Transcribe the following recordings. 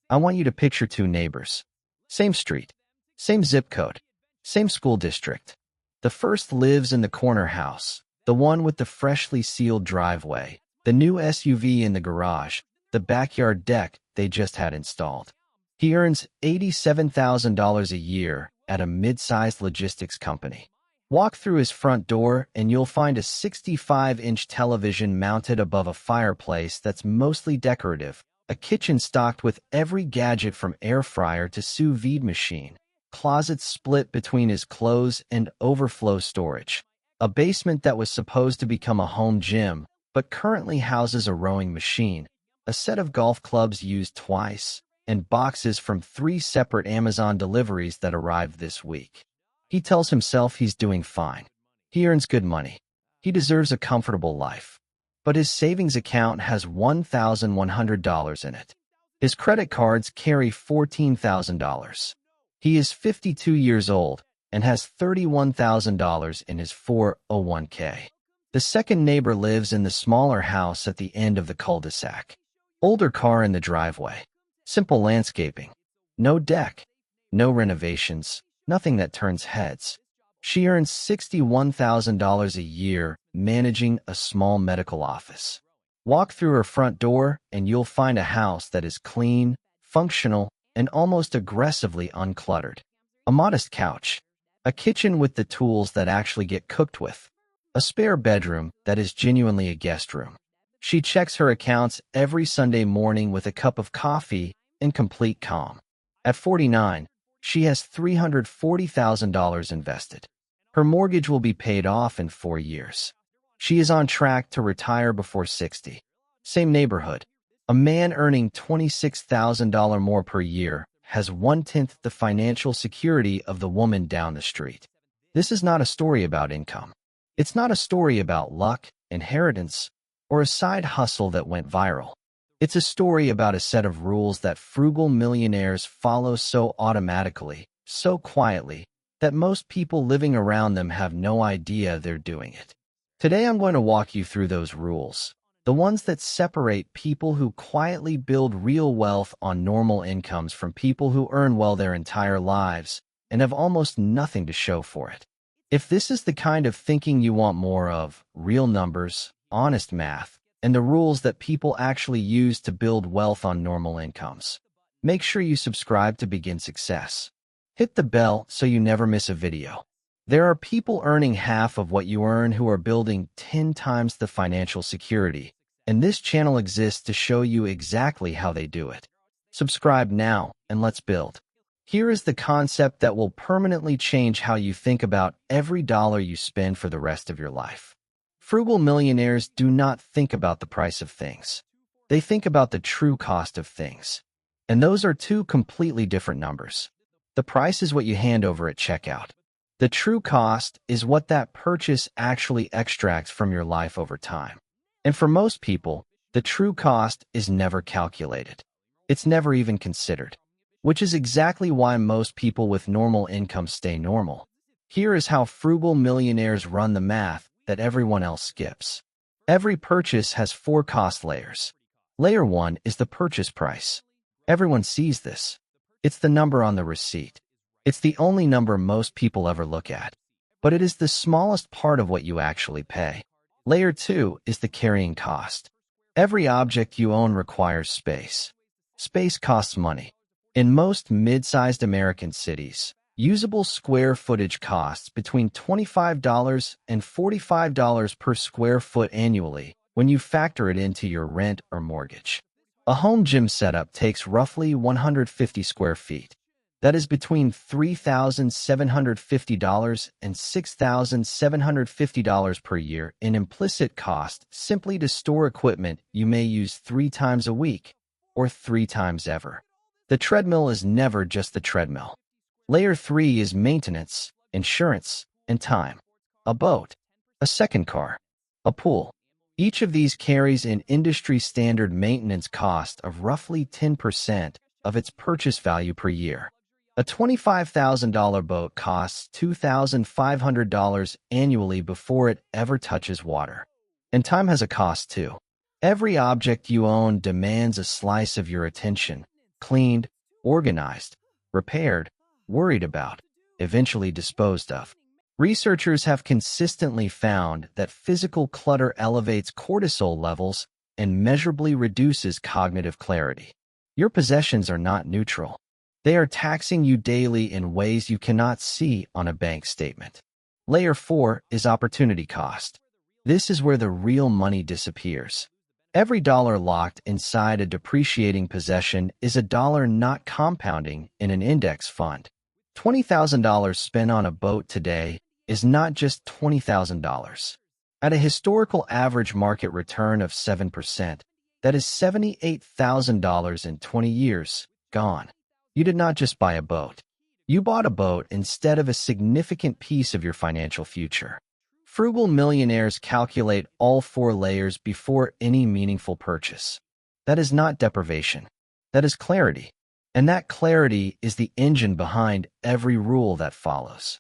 I want you to picture two neighbors. Same street, same zip code, same school district. The first lives in the corner house, the one with the freshly sealed driveway, the new SUV in the garage, the backyard deck they just had installed. He earns $87,000 a year at a mid-sized logistics company. Walk through his front door and you'll find a 65-inch television mounted above a fireplace that's mostly decorative, a kitchen stocked with every gadget from air fryer to sous vide machine, closets split between his clothes and overflow storage, a basement that was supposed to become a home gym but currently houses a rowing machine, a set of golf clubs used twice, and boxes from 3 separate Amazon deliveries that arrived this week. He tells himself he's doing fine. He earns good money. He deserves a comfortable life. But his savings account has $1,100 in it. His credit cards carry $14,000. He is 52 years old and has $31,000 in his 401k. The second neighbor lives in the smaller house at the end of the cul-de-sac. Older car in the driveway. Simple landscaping. No deck. No renovations. Nothing that turns heads. She earns $61,000 a year managing a small medical office. Walk through her front door and you'll find a house that is clean, functional, and almost aggressively uncluttered. A modest couch. A kitchen with the tools that actually get cooked with. A spare bedroom that is genuinely a guest room. She checks her accounts every Sunday morning with a cup of coffee in complete calm. At 49, she has $340,000 invested. Her mortgage will be paid off in 4 years. She is on track to retire before 60. Same neighborhood. A man earning $26,000 more per year has 1/10 the financial security of the woman down the street. This is not a story about income. It's not a story about luck, inheritance, or a side hustle that went viral. It's a story about a set of rules that frugal millionaires follow so automatically, so quietly, that most people living around them have no idea they're doing it. Today I'm going to walk you through those rules, the ones that separate people who quietly build real wealth on normal incomes from people who earn well their entire lives and have almost nothing to show for it. If this is the kind of thinking you want more of, real numbers, honest math, and the rules that people actually use to build wealth on normal incomes, make sure you subscribe to begin success. Hit the bell so you never miss a video. There are people earning half of what you earn who are building 10 times the financial security, and this channel exists to show you exactly how they do it. Subscribe now, and let's build. Here is the concept that will permanently change how you think about every dollar you spend for the rest of your life. Frugal millionaires do not think about the price of things. They think about the true cost of things. And those are two completely different numbers. The price is what you hand over at checkout. The true cost is what that purchase actually extracts from your life over time. And for most people, the true cost is never calculated. It's never even considered. Which is exactly why most people with normal incomes stay normal. Here is how frugal millionaires run the math that everyone else skips. Every purchase has 4 cost layers. Layer 1 is the purchase price. Everyone sees this. It's the number on the receipt. It's the only number most people ever look at. But it is the smallest part of what you actually pay. Layer 2 is the carrying cost. Every object you own requires space. Space costs money. In most mid-sized American cities, usable square footage costs between $25 and $45 per square foot annually when you factor it into your rent or mortgage. A home gym setup takes roughly 150 square feet. That is between $3,750 and $6,750 per year in implicit cost simply to store equipment you may use 3 times a week or 3 times ever. The treadmill is never just the treadmill. Layer 3 is maintenance, insurance, and time. A boat, a second car, a pool. Each of these carries an industry-standard maintenance cost of roughly 10% of its purchase value per year. A $25,000 boat costs $2,500 annually before it ever touches water. And time has a cost too. Every object you own demands a slice of your attention, cleaned, organized, repaired, worried about, eventually disposed of. Researchers have consistently found that physical clutter elevates cortisol levels and measurably reduces cognitive clarity. Your possessions are not neutral. They are taxing you daily in ways you cannot see on a bank statement. Layer 4 is opportunity cost. This is where the real money disappears. Every dollar locked inside a depreciating possession is a dollar not compounding in an index fund. $20,000 spent on a boat today is not just $20,000. At a historical average market return of 7%, that is $78,000 in 20 years, gone. You did not just buy a boat. You bought a boat instead of a significant piece of your financial future. Frugal millionaires calculate all 4 layers before any meaningful purchase. That is not deprivation. That is clarity. And that clarity is the engine behind every rule that follows.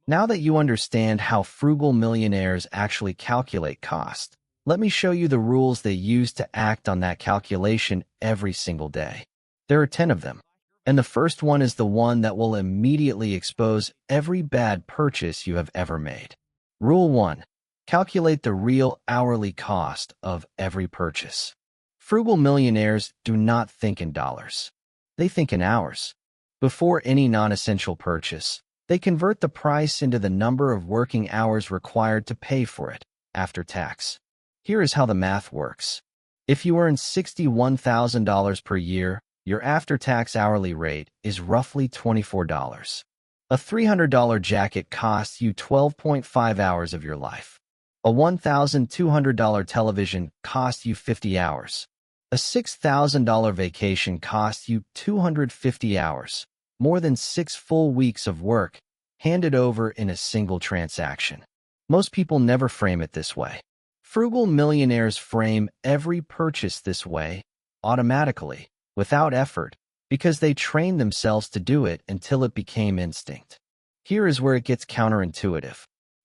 Now that you understand how frugal millionaires actually calculate cost, let me show you the rules they use to act on that calculation every single day. There are 10 of them. And the first one is the one that will immediately expose every bad purchase you have ever made. Rule 1. Calculate the real hourly cost of every purchase. Frugal millionaires do not think in dollars. They think in hours. Before any non-essential purchase, they convert the price into the number of working hours required to pay for it, after tax. Here is how the math works. If you earn $61,000 per year, your after-tax hourly rate is roughly $24. A $300 jacket costs you 12.5 hours of your life. A $1,200 television costs you 50 hours. A $6,000 vacation costs you 250 hours, more than 6 full weeks of work, handed over in a single transaction. Most people never frame it this way. Frugal millionaires frame every purchase this way, automatically, without effort, because they trained themselves to do it until it became instinct. Here is where it gets counterintuitive.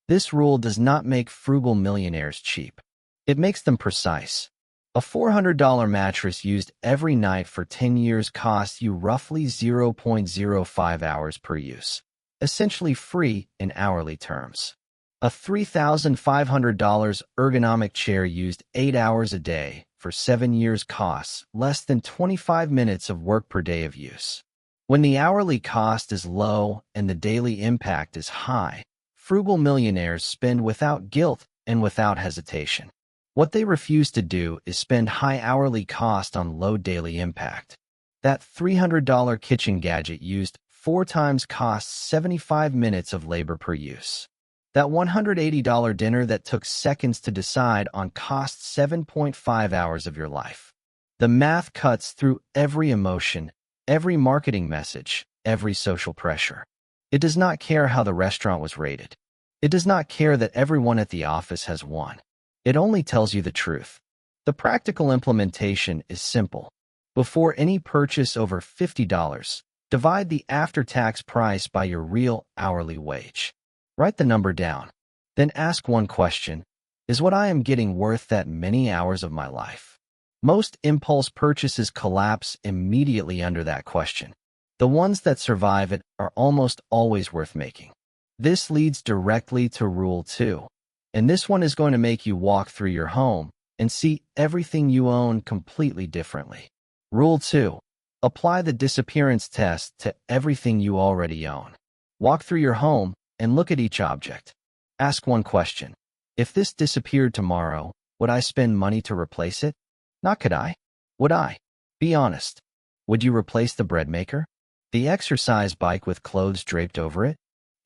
This rule does not make frugal millionaires cheap. It makes them precise. A $400 mattress used every night for 10 years costs you roughly 0.05 hours per use, essentially free in hourly terms. A $3,500 ergonomic chair used 8 hours a day for 7 years costs less than 25 minutes of work per day of use. When the hourly cost is low and the daily impact is high, frugal millionaires spend without guilt and without hesitation. What they refuse to do is spend high hourly cost on low daily impact. That $300 kitchen gadget used 4 times costs 75 minutes of labor per use. That $180 dinner that took seconds to decide on costs 7.5 hours of your life. The math cuts through every emotion, every marketing message, every social pressure. It does not care how the restaurant was rated. It does not care that everyone at the office has won. It only tells you the truth. The practical implementation is simple. Before any purchase over $50, divide the after-tax price by your real hourly wage. Write the number down. Then ask one question: is what I am getting worth that many hours of my life? Most impulse purchases collapse immediately under that question. The ones that survive it are almost always worth making. This leads directly to Rule 2. And this one is going to make you walk through your home and see everything you own completely differently. Rule 2. Apply the disappearance test to everything you already own. Walk through your home and look at each object. Ask one question. If this disappeared tomorrow, would I spend money to replace it? Not could I. Would I? Be honest. Would you replace the bread maker? The exercise bike with clothes draped over it?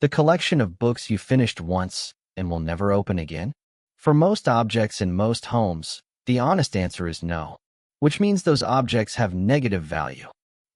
The collection of books you finished once and will never open again? For most objects in most homes, the honest answer is no, which means those objects have negative value.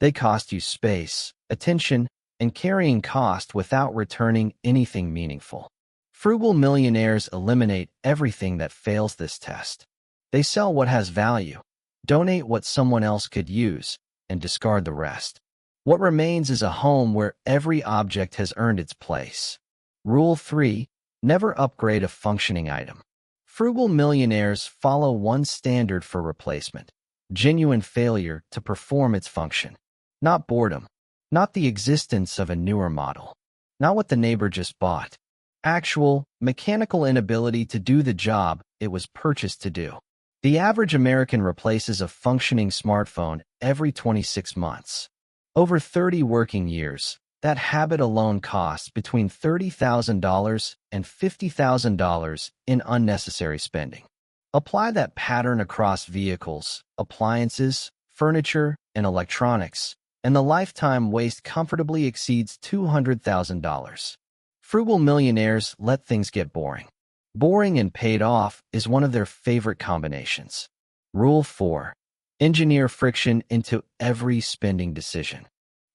They cost you space, attention, and carrying cost without returning anything meaningful. Frugal millionaires eliminate everything that fails this test. They sell what has value, donate what someone else could use, and discard the rest. What remains is a home where every object has earned its place. Rule 3. Never upgrade a functioning item. Frugal millionaires follow one standard for replacement: genuine failure to perform its function. Not boredom. Not the existence of a newer model. Not what the neighbor just bought. Actual, mechanical inability to do the job it was purchased to do. The average American replaces a functioning smartphone every 26 months. Over 30 working years, that habit alone costs between $30,000 and $50,000 in unnecessary spending. Apply that pattern across vehicles, appliances, furniture, and electronics, and the lifetime waste comfortably exceeds $200,000. Frugal millionaires let things get boring. Boring and paid off is one of their favorite combinations. Rule 4. Engineer friction into every spending decision.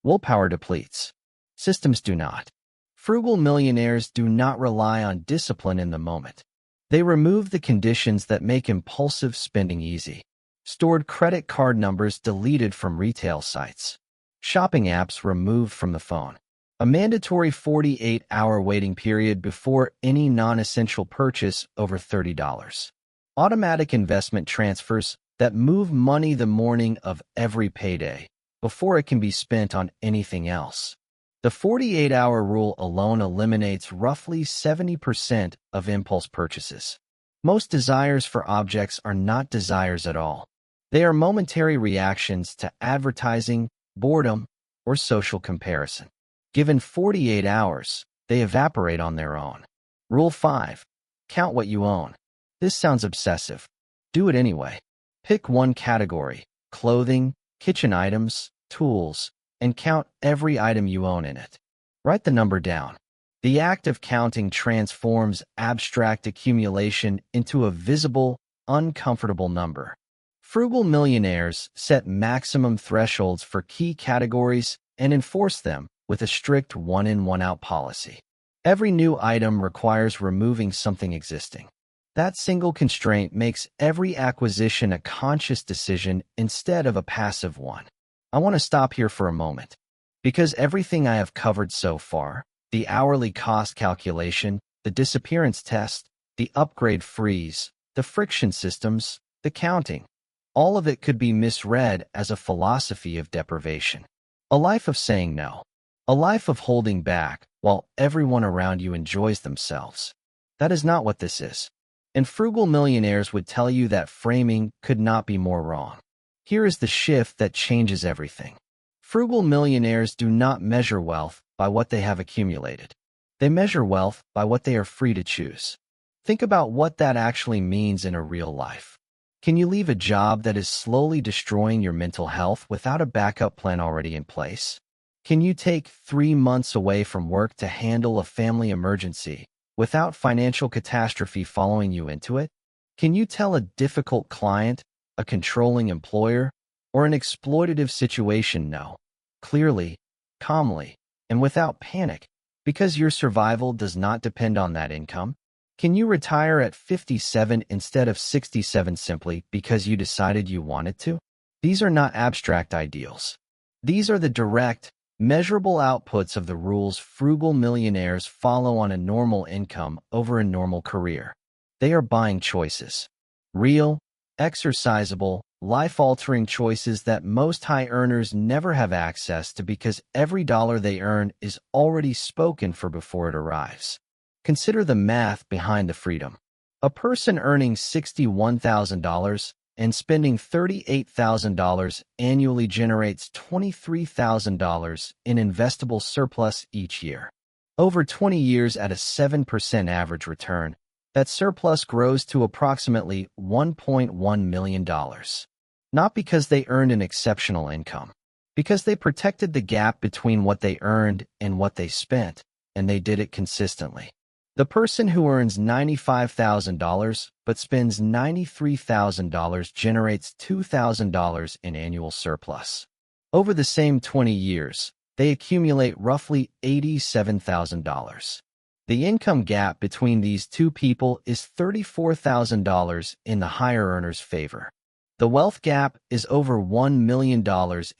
Willpower depletes. Systems do not. Frugal millionaires do not rely on discipline in the moment. They remove the conditions that make impulsive spending easy. Stored credit card numbers deleted from retail sites. Shopping apps removed from the phone. A mandatory 48-hour waiting period before any non-essential purchase over $30. Automatic investment transfers that move money the morning of every payday before it can be spent on anything else. The 48-hour rule alone eliminates roughly 70% of impulse purchases. Most desires for objects are not desires at all. They are momentary reactions to advertising, boredom, or social comparison. Given 48 hours, they evaporate on their own. Rule 5. Count what you own. This sounds obsessive. Do it anyway. Pick one category, clothing, kitchen items, tools, and count every item you own in it. Write the number down. The act of counting transforms abstract accumulation into a visible, uncomfortable number. Frugal millionaires set maximum thresholds for key categories and enforce them with a strict one-in, one-out policy. Every new item requires removing something existing. That single constraint makes every acquisition a conscious decision instead of a passive one. I want to stop here for a moment. Because everything I have covered so far, the hourly cost calculation, the disappearance test, the upgrade freeze, the friction systems, the counting, all of it could be misread as a philosophy of deprivation. A life of saying no. A life of holding back while everyone around you enjoys themselves. That is not what this is. And frugal millionaires would tell you that framing could not be more wrong. Here is the shift that changes everything. Frugal millionaires do not measure wealth by what they have accumulated. They measure wealth by what they are free to choose. Think about what that actually means in a real life. Can you leave a job that is slowly destroying your mental health without a backup plan already in place? Can you take 3 months away from work to handle a family emergency without financial catastrophe following you into it? Can you tell a difficult client, a controlling employer, or an exploitative situation no, clearly, calmly, and without panic, because your survival does not depend on that income? Can you retire at 57 instead of 67 simply because you decided you wanted to? These are not abstract ideals. These are the direct, measurable outputs of the rules frugal millionaires follow on a normal income over a normal career. They are buying choices. Real, exercisable, life-altering choices that most high earners never have access to because every dollar they earn is already spoken for before it arrives. Consider the math behind the freedom. A person earning $61,000 and spending $38,000 annually generates $23,000 in investable surplus each year. Over 20 years at a 7% average return, that surplus grows to approximately $1.1 million. Not because they earned an exceptional income, because they protected the gap between what they earned and what they spent, and they did it consistently. The person who earns $95,000 but spends $93,000 generates $2,000 in annual surplus. Over the same 20 years, they accumulate roughly $87,000. The income gap between these two people is $34,000 in the higher earner's favor. The wealth gap is over $1 million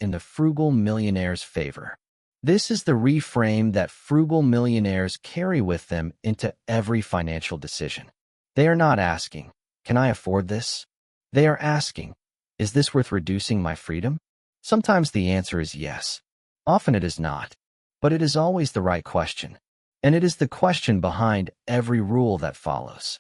in the frugal millionaire's favor. This is the reframe that frugal millionaires carry with them into every financial decision. They are not asking, "Can I afford this?" They are asking, "Is this worth reducing my freedom?" Sometimes the answer is yes. Often it is not. But it is always the right question. And it is the question behind every rule that follows.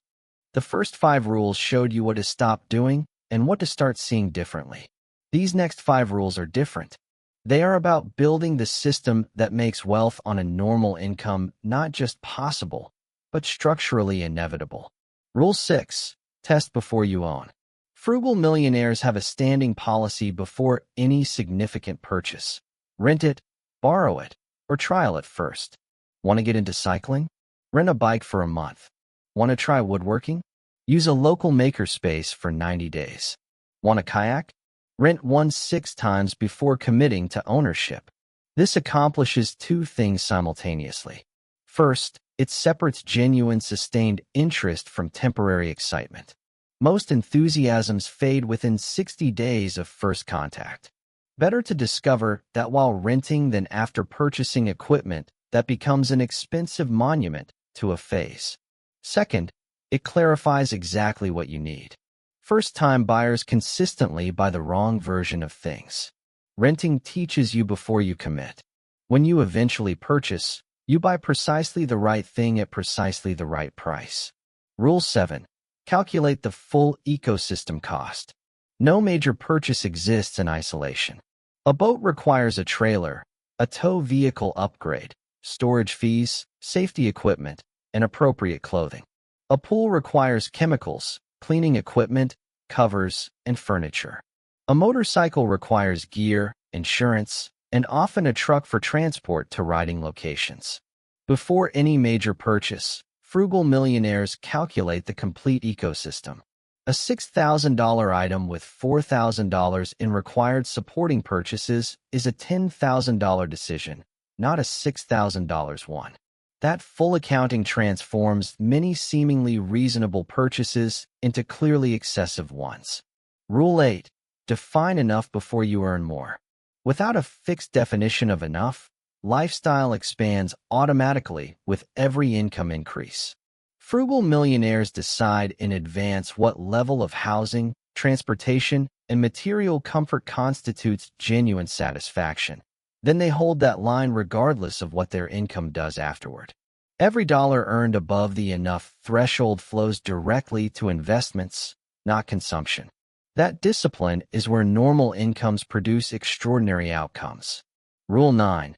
The first 5 rules showed you what to stop doing and what to start seeing differently. These next 5 rules are different. They are about building the system that makes wealth on a normal income not just possible, but structurally inevitable. Rule 6. Test before you own. Frugal millionaires have a standing policy before any significant purchase. Rent it, borrow it, or trial it first. Want to get into cycling? Rent a bike for a month. Want to try woodworking? Use a local makerspace for 90 days. Want a kayak? Rent one 6 times before committing to ownership. This accomplishes 2 things simultaneously. First, it separates genuine sustained interest from temporary excitement. Most enthusiasms fade within 60 days of first contact. Better to discover that while renting than after purchasing equipment that becomes an expensive monument to a phase. Second, it clarifies exactly what you need. First-time buyers consistently buy the wrong version of things. Renting teaches you before you commit. When you eventually purchase, you buy precisely the right thing at precisely the right price. Rule 7. Calculate the full ecosystem cost. No major purchase exists in isolation. A boat requires a trailer, a tow vehicle upgrade, storage fees, safety equipment, and appropriate clothing. A pool requires chemicals, cleaning equipment, covers, and furniture. A motorcycle requires gear, insurance, and often a truck for transport to riding locations. Before any major purchase, frugal millionaires calculate the complete ecosystem. A $6,000 item with $4,000 in required supporting purchases is a $10,000 decision, not a $6,000 one. That full accounting transforms many seemingly reasonable purchases into clearly excessive ones. Rule 8. Define enough before you earn more. Without a fixed definition of enough, lifestyle expands automatically with every income increase. Frugal millionaires decide in advance what level of housing, transportation, and material comfort constitutes genuine satisfaction. Then they hold that line regardless of what their income does afterward. Every dollar earned above the enough threshold flows directly to investments, not consumption. That discipline is where normal incomes produce extraordinary outcomes. Rule 9.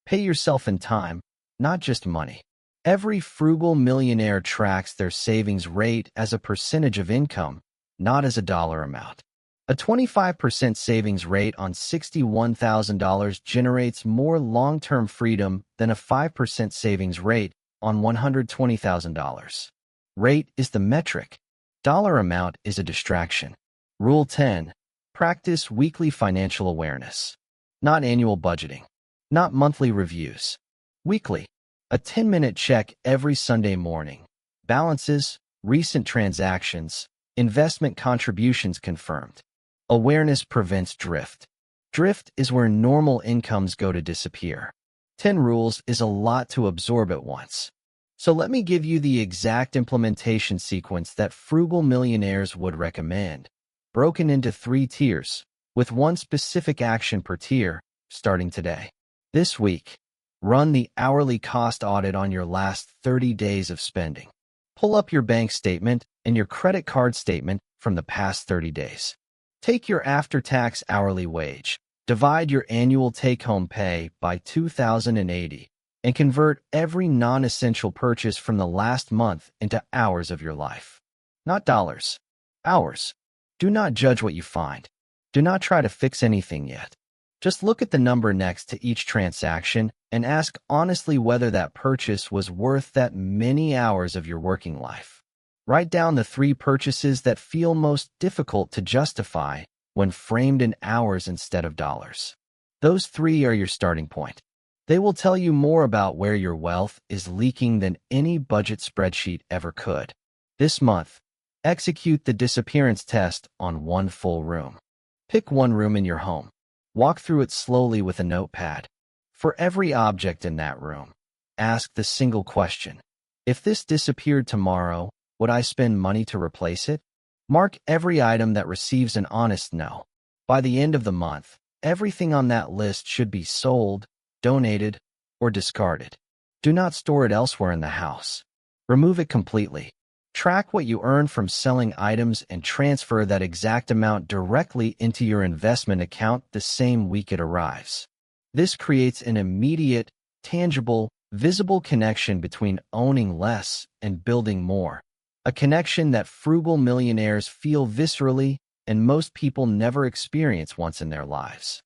Pay yourself in time, not just money. Every frugal millionaire tracks their savings rate as a percentage of income, not as a dollar amount. A 25% savings rate on $61,000 generates more long-term freedom than a 5% savings rate on $120,000. Rate is the metric. Dollar amount is a distraction. Rule 10. Practice weekly financial awareness. Not annual budgeting. Not monthly reviews. Weekly. A 10-minute check every Sunday morning. Balances, recent transactions, investment contributions confirmed. Awareness prevents drift. Drift is where normal incomes go to disappear. 10 rules is a lot to absorb at once. So let me give you the exact implementation sequence that frugal millionaires would recommend, broken into 3 tiers, with one specific action per tier, starting today. This week, run the hourly cost audit on your last 30 days of spending. Pull up your bank statement and your credit card statement from the past 30 days. Take your after-tax hourly wage, divide your annual take-home pay by 2,080, and convert every non-essential purchase from the last month into hours of your life. Not dollars, hours. Do not judge what you find. Do not try to fix anything yet. Just look at the number next to each transaction and ask honestly whether that purchase was worth that many hours of your working life. Write down the 3 purchases that feel most difficult to justify when framed in hours instead of dollars. Those 3 are your starting point. They will tell you more about where your wealth is leaking than any budget spreadsheet ever could. This month, execute the disappearance test on one full room. Pick one room in your home. Walk through it slowly with a notepad. For every object in that room, ask the single question: if this disappeared tomorrow, would I spend money to replace it? Mark every item that receives an honest no. By the end of the month, everything on that list should be sold, donated, or discarded. Do not store it elsewhere in the house. Remove it completely. Track what you earn from selling items and transfer that exact amount directly into your investment account the same week it arrives. This creates an immediate, tangible, visible connection between owning less and building more. A connection that frugal millionaires feel viscerally and most people never experience once in their lives.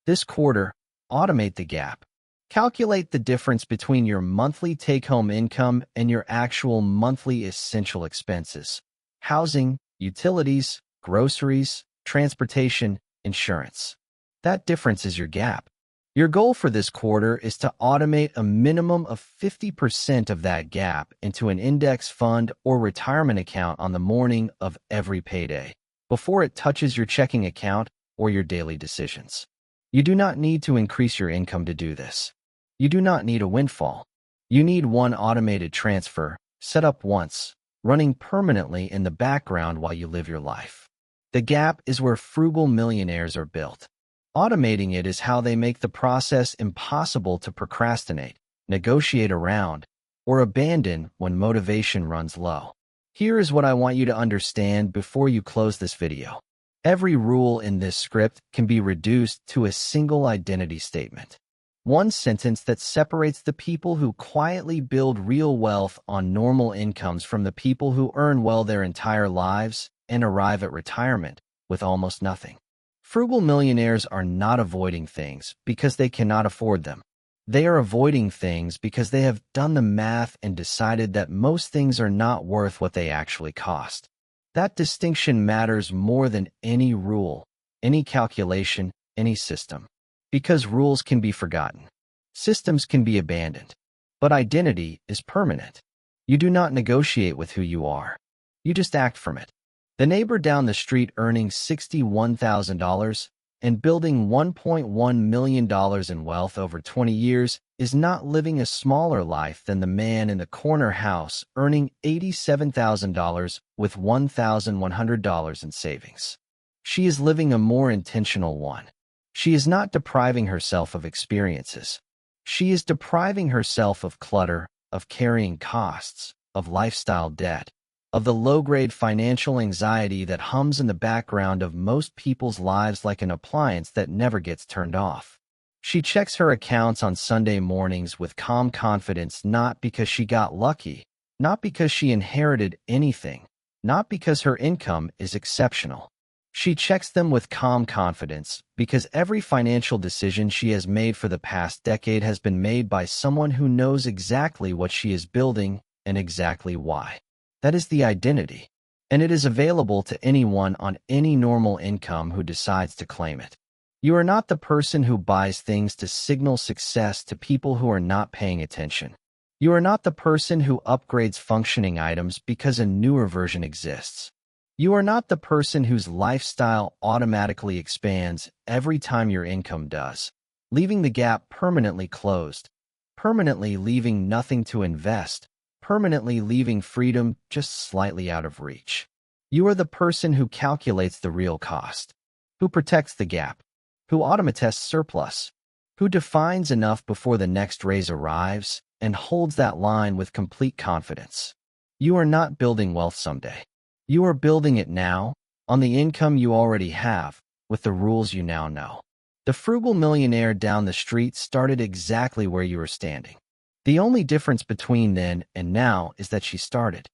This quarter, automate the gap. Calculate the difference between your monthly take-home income and your actual monthly essential expenses: housing, utilities, groceries, transportation, insurance. That difference is your gap. Your goal for this quarter is to automate a minimum of 50% of that gap into an index fund or retirement account on the morning of every payday, before it touches your checking account or your daily decisions. You do not need to increase your income to do this. You do not need a windfall. You need one automated transfer, set up once, running permanently in the background while you live your life. The gap is where frugal millionaires are built. Automating it is how they make the process impossible to procrastinate, negotiate around, or abandon when motivation runs low. Here is what I want you to understand before you close this video. Every rule in this script can be reduced to a single identity statement. One sentence that separates the people who quietly build real wealth on normal incomes from the people who earn well their entire lives and arrive at retirement with almost nothing. Frugal millionaires are not avoiding things because they cannot afford them. They are avoiding things because they have done the math and decided that most things are not worth what they actually cost. That distinction matters more than any rule, any calculation, any system. Because rules can be forgotten. Systems can be abandoned. But identity is permanent. You do not negotiate with who you are. You just act from it. The neighbor down the street earning $61,000 and building $1.1 million in wealth over 20 years is not living a smaller life than the man in the corner house earning $87,000 with $1,100 in savings. She is living a more intentional one. She is not depriving herself of experiences. She is depriving herself of clutter, of carrying costs, of lifestyle debt, of the low-grade financial anxiety that hums in the background of most people's lives like an appliance that never gets turned off. She checks her accounts on Sunday mornings with calm confidence, not because she got lucky, not because she inherited anything, not because her income is exceptional. She checks them with calm confidence because every financial decision she has made for the past decade has been made by someone who knows exactly what she is building and exactly why. That is the identity, and it is available to anyone on any normal income who decides to claim it. You are not the person who buys things to signal success to people who are not paying attention. You are not the person who upgrades functioning items because a newer version exists. You are not the person whose lifestyle automatically expands every time your income does, leaving the gap permanently closed, permanently leaving nothing to invest, permanently leaving freedom just slightly out of reach. You are the person who calculates the real cost, who protects the gap, who automatests surplus, who defines enough before the next raise arrives and holds that line with complete confidence. You are not building wealth someday. You are building it now, on the income you already have, with the rules you now know. The frugal millionaire down the street started exactly where you are standing. The only difference between then and now is that she started.